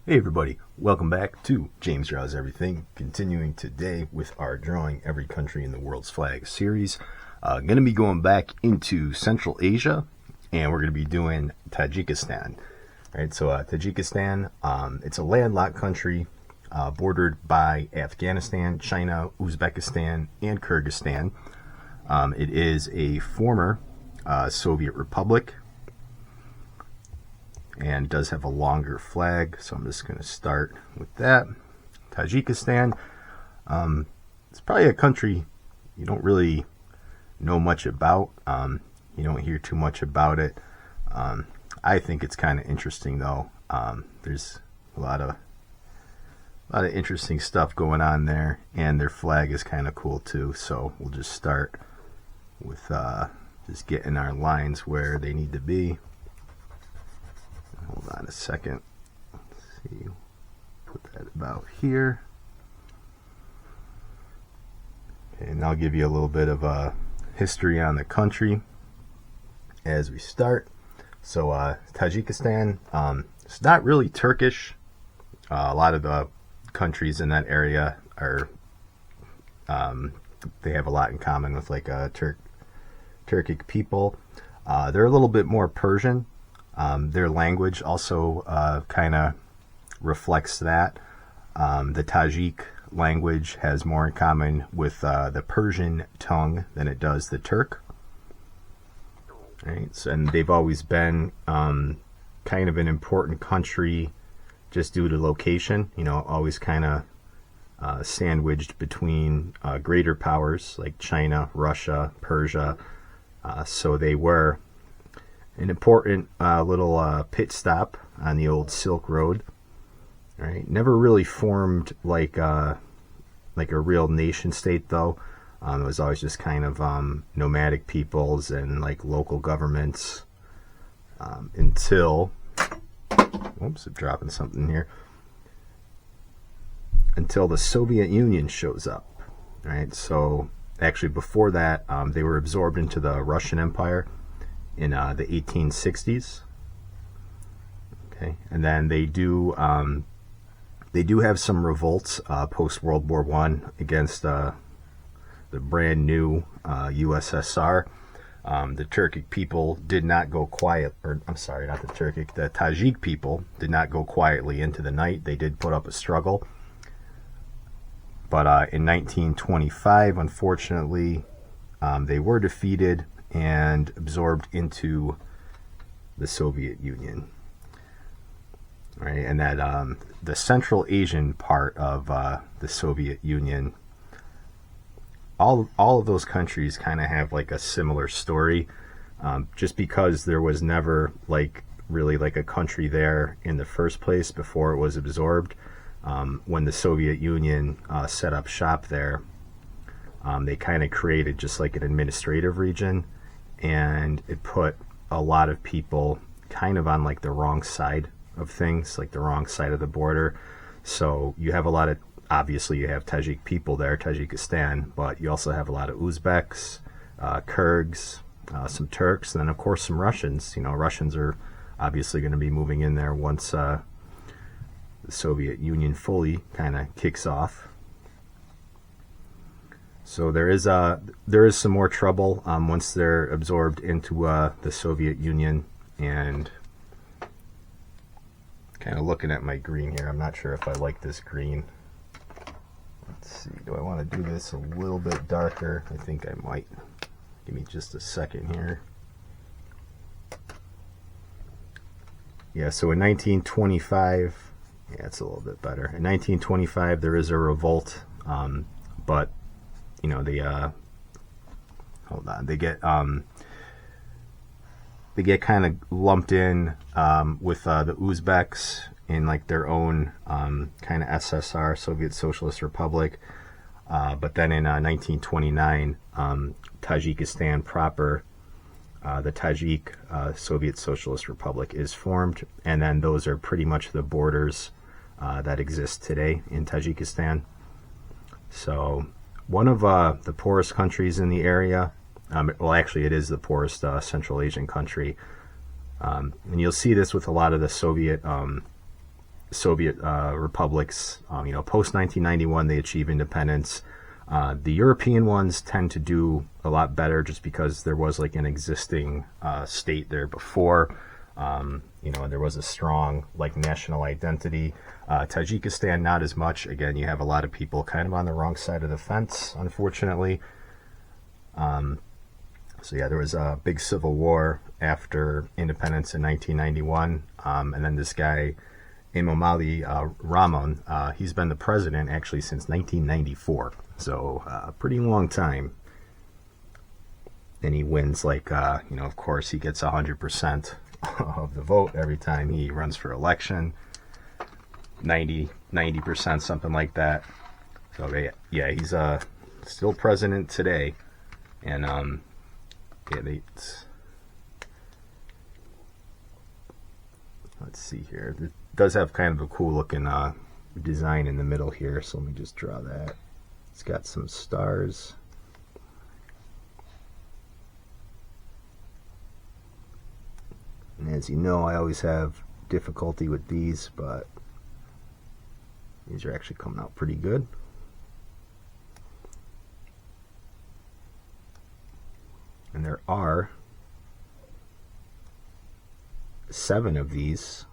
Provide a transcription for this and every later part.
Hey everybody, welcome back to James Draws Everything, continuing today with our Drawing Every Country in the World's Flag series. Going to be going back into Central Asia, and we're going to be doing Tajikistan. Alright, so Tajikistan, it's a landlocked country bordered by Afghanistan, China, Uzbekistan, and Kyrgyzstan. It is a former Soviet republic, and does have a longer flag, so I'm just going to start with that. Tajikistan, it's probably a country you don't really know much about. You don't hear too much about it. I think it's kind of interesting though. There's a lot of interesting stuff going on there, and their flag is kind of cool too. So we'll just start with just getting our lines where they need to be. Hold on a second. Let's see. Put that about here. Okay, and I'll give you a little bit of a history on the country as we start. So Tajikistan, it's not really Turkish. A lot of the countries in that area are they have a lot in common with like Turkic people. They're a little bit more Persian. Their language also kind of reflects that. The Tajik language has more in common with the Persian tongue than it does the Turk. Right? So, and they've always been kind of an important country just due to location. You know, always kind of sandwiched between greater powers like China, Russia, Persia. So they were an important little pit stop on the old Silk Road. Right, never really formed like a real nation state though. It was always just kind of nomadic peoples and like local governments until, oops, I'm dropping something here. Until the Soviet Union shows up. Right, so actually before that, they were absorbed into the Russian Empire in the 1860s. Okay, and then they do have some revolts post World War I against the brand new USSR. The Turkic people did not go quiet, or I'm sorry, not the Turkic, the Tajik people did not go quietly into the night. They did put up a struggle, but in 1925, unfortunately, they were defeated and absorbed into the Soviet Union. Right, and that the Central Asian part of the Soviet Union, all of those countries kind of have like a similar story, just because there was never like really like a country there in the first place before it was absorbed. When the Soviet Union set up shop there, they kind of created just like an administrative region, and it put a lot of people kind of on like the wrong side of things, like the wrong side of the border. So you have a lot of, obviously you have Tajik people there, Tajikistan, but you also have a lot of Uzbeks, Kyrgyz, some Turks, and then of course some Russians. You know, Russians are obviously going to be moving in there once the Soviet Union fully kind of kicks off. So there is some more trouble once they're absorbed into the Soviet Union. And kind of looking at my green here, I'm not sure if I like this green. Let's see, do I want to do this a little bit darker? I think I might. Give me just a second here. Yeah, so in 1925, yeah, it's a little bit better. In 1925, there is a revolt, but you know, they hold on, they get kind of lumped in with the Uzbeks in like their own kind of SSR, Soviet Socialist Republic. But then in 1929, Tajikistan proper, the Tajik Soviet Socialist Republic is formed, and then those are pretty much the borders that exist today in Tajikistan. So one of the poorest countries in the area. Well, actually, it is the poorest Central Asian country. And you'll see this with a lot of the Soviet Soviet republics. Post 1991, they achieve independence. The European ones tend to do a lot better just because there was like an existing state there before. There was a strong like national identity. Tajikistan, not as much. Again, you have a lot of people kind of on the wrong side of the fence, unfortunately. So yeah, there was a big civil war after independence in 1991. And then this guy, Emomali Rahmon, he's been the president actually since 1994. So a pretty long time. And he wins like, of course he gets 100% of the vote every time he runs for election. 90%, something like that. So yeah, he's still president today. And let's see here. It does have kind of a cool looking design in the middle here. So let me just draw that. It's got some stars. And as you know, I always have difficulty with these, but these are actually coming out pretty good. And there are 7 of these,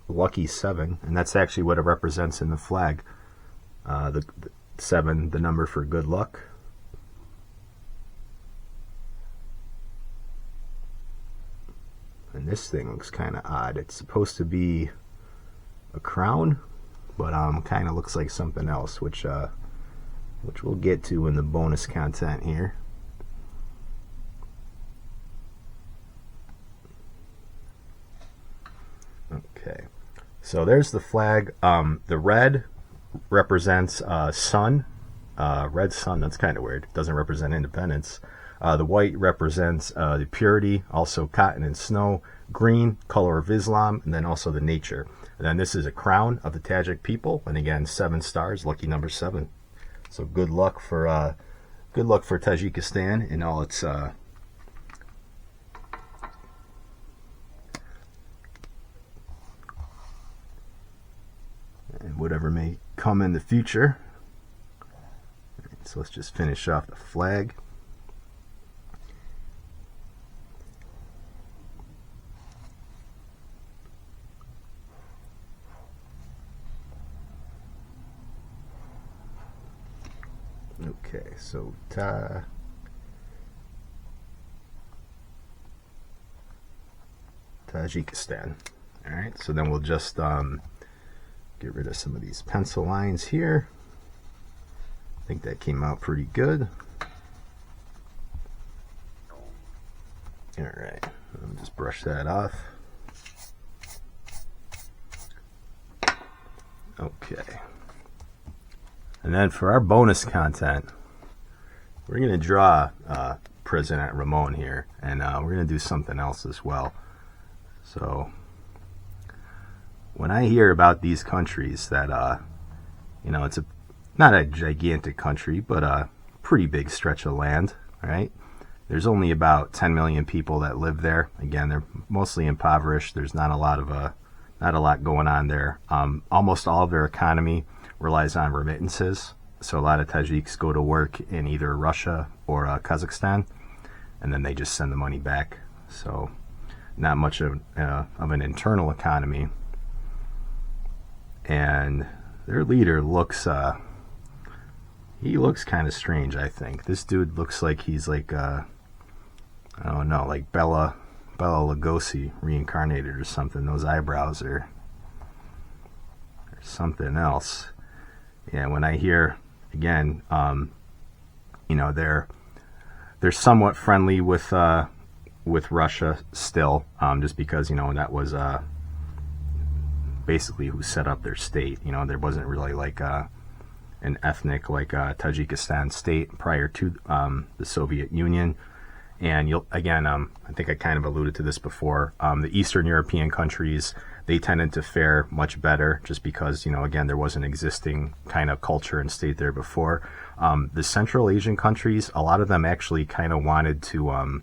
lucky 7, and that's actually what it represents in the flag. The 7, the number for good luck. And this thing looks kind of odd. It's supposed to be a crown, but kind of looks like something else, which we'll get to in the bonus content here. Okay, so there's the flag. The red represents sun. Red sun, that's kind of weird. It doesn't represent independence. The white represents the purity, also cotton and snow. Green, color of Islam, and then also the nature. And then this is a crown of the Tajik people, and again 7 stars, lucky number 7. So good luck for Tajikistan in all its and whatever may come in the future. Right, so let's just finish off the flag. Okay, so Tajikistan. All right, so then we'll just get rid of some of these pencil lines here. I think that came out pretty good. All right, let me just brush that off. Okay. And then for our bonus content, we're going to draw President Rahmon here, and we're going to do something else as well. So when I hear about these countries that, it's not a gigantic country, but a pretty big stretch of land, right? There's only about 10 million people that live there. Again, they're mostly impoverished. There's not a lot going on there. Almost all of their economy relies on remittances. So a lot of Tajiks go to work in either Russia or Kazakhstan, and then they just send the money back. So not much of an internal economy. And their leader looks he looks kind of strange, I think. This dude looks like he's like I don't know, like Bela Lugosi reincarnated or something. Those eyebrows are something else. Yeah, when I hear, again, they're somewhat friendly with Russia still, just because that was basically who set up their state. There wasn't really like an ethnic like Tajikistan state prior to the Soviet Union. And I think I kind of alluded to this before. The Eastern European countries, they tended to fare much better just because, again, there was an existing kind of culture and state there before. The Central Asian countries, a lot of them actually kind of wanted to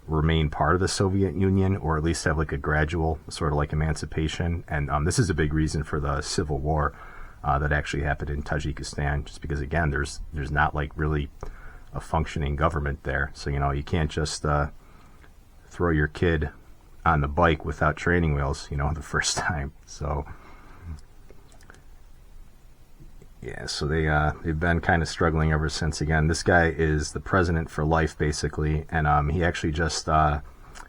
remain part of the Soviet Union, or at least have like a gradual sort of like emancipation. And this is a big reason for the civil war that actually happened in Tajikistan, just because again there's not like really a functioning government there. So you can't just throw your kid on the bike without training wheels the first time. So yeah, so they've been kind of struggling ever since. Again, this guy is the president for life basically, and he actually just I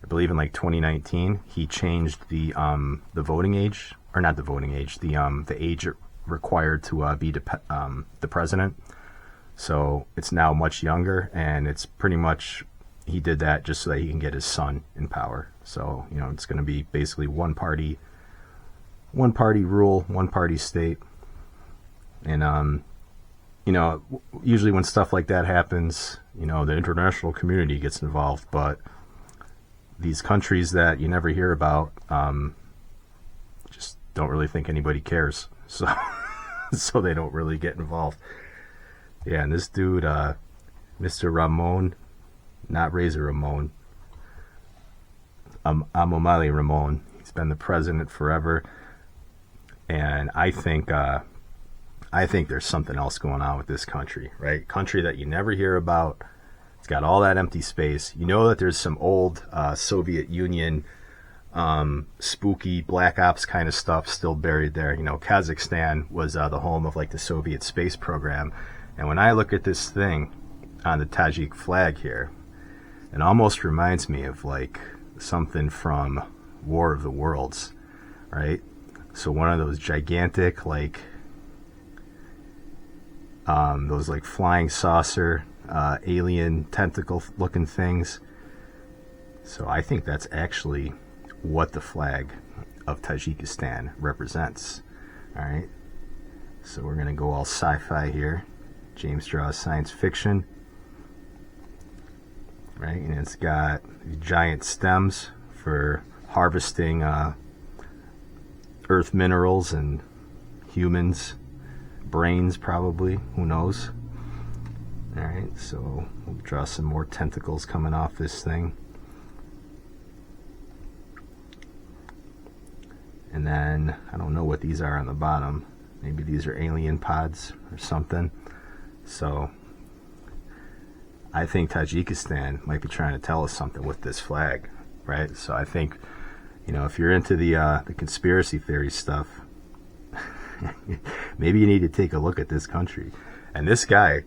believe in like 2019 he changed the voting age, or not the voting age, the age required to be the president. So it's now much younger, and it's pretty much, he did that just so that he can get his son in power. So it's going to be basically one party rule, one party state. And usually when stuff like that happens, the international community gets involved, but these countries that you never hear about just don't really think anybody cares, so so they don't really get involved. Yeah, and this dude, Mr. Rahmon, not Razor Ramon, Amomali Ramon, he's been the president forever, and I think there's something else going on with this country, right? Country that you never hear about. It's got all that empty space. That there's some old Soviet Union spooky black ops kind of stuff still buried there. Kazakhstan was the home of like the Soviet space program. And when I look at this thing on the Tajik flag here, it almost reminds me of like something from War of the Worlds, right? So one of those gigantic like those like flying saucer alien tentacle looking things. So I think that's actually what the flag of Tajikistan represents. All right, so we're gonna go all sci-fi here. James draws science fiction, right? And it's got giant stems for harvesting earth minerals and humans brains, probably, who knows. All right, so we'll draw some more tentacles coming off this thing, and then I don't know what these are on the bottom. Maybe these are alien pods or something. So I think Tajikistan might be trying to tell us something with this flag, right? So I think if you're into the conspiracy theory stuff, maybe you need to take a look at this country. And this guy,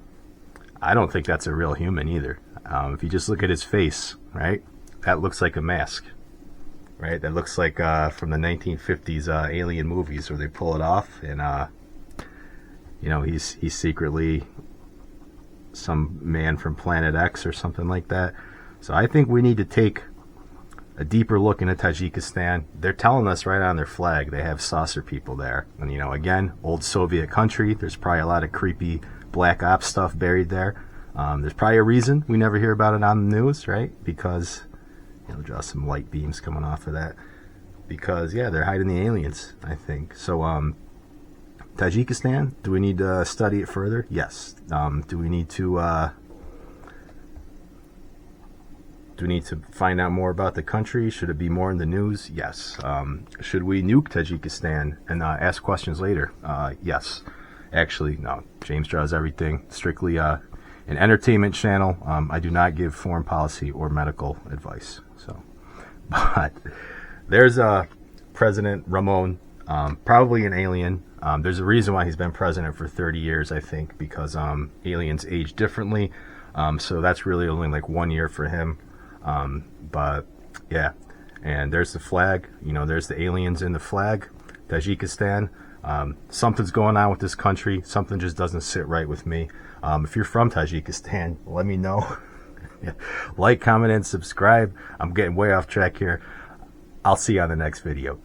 I don't think that's a real human either. If you just look at his face, right, that looks like a mask, right? That looks like from the 1950s alien movies where they pull it off, and he's secretly some man from Planet X or something like that. So I think we need to take a deeper look into Tajikistan. They're telling us right on their flag they have saucer people there. And again, old Soviet country, there's probably a lot of creepy black ops stuff buried there. There's probably a reason we never hear about it on the news, right? Because draw some light beams coming off of that, because yeah, they're hiding the aliens, I think. So Tajikistan, do we need to study it further? Yes. Do we need to find out more about the country? Should it be more in the news? Yes. Should we nuke Tajikistan and ask questions later? Yes. Actually, no. James draws everything. Strictly an entertainment channel. I do not give foreign policy or medical advice. So, but there's President Rahmon, probably an alien. There's a reason why he's been president for 30 years, I think, because aliens age differently. So that's really only like 1 year for him. But yeah, and there's the flag. There's the aliens in the flag. Tajikistan. Something's going on with this country. Something just doesn't sit right with me. If you're from Tajikistan, let me know. Like, comment, and subscribe. I'm getting way off track here. I'll see you on the next video.